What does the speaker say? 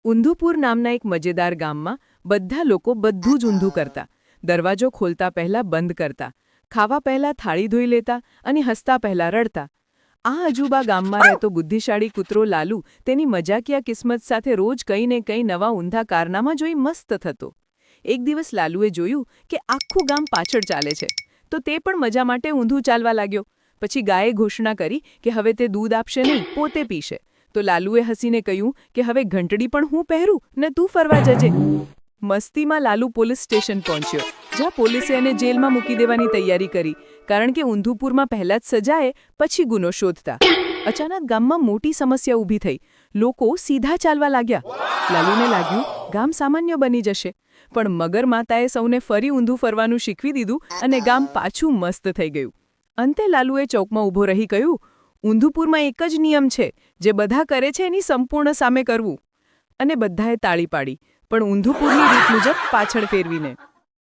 ઊંધુપુર નામના એક મજેદાર ગામમાં બધા લોકો બધું જ ઊંધું કરતા. દરવાજો ખોલતા પહેલા બંધ કરતા, ખાવા પહેલા થાળી ધોઈ લેતા અને હસતા પહેલા રડતા. આ અજુબા ગામમાં રહેતો બુદ્ધિશાળી કૂતરો લાલુ તેની મજાકિયા કિસ્મત સાથે રોજ કંઈ ને કંઈ નવા ઊંધા કારનામા જોઈ મસ્ત થતો. એક દિવસ લાલુએ જોયું કે આખું ગામ પાછળ ચાલે છે, તો તે પણ મજા માટે ઊંધું ચાલવા લાગ્યો. પછી ગાયે ઘોષણા કરી કે હવે તે દૂધ આપશે નહીં, પોતે પીશે. તો લાલુએ હસીને કહ્યું કે હવે ઘંટડી પણ હું પહેરું ને તું ફરવા જજે. મસ્તીમાં લાલુ પોલીસ સ્ટેશન પહોંચ્યો, જ્યાં પોલીસે એને જેલમાં મૂકી દેવાની તૈયારી કરી, કારણ કે ઊંધુપુરમાં પહેલા જ સજાએ, પછી ગુનો શોધતા. અચાનક ગામમાં મોટી સમસ્યા ઊભી થઈ. લોકો સીધા ચાલવા લાગ્યા. લાલુને લાગ્યું ગામ સામાન્ય બની જશે, પણ મગર માતાએ સૌને ફરી ઊંધું ફરવાનું શીખવી દીધું અને ગામ પાછું મસ્ત થઈ ગયું. અંતે લાલુએ ચોકમાં ઊભો રહી કહ્યું, ઊંધુપુરમાં એક જ નિયમ છે, જે બધા કરે છે એની સંપૂર્ણ સામે કરવું. અને બધાએ તાળી પાડી, પણ ઊંધુપુરની રીત મુજબ પાછળ ફેરવીને.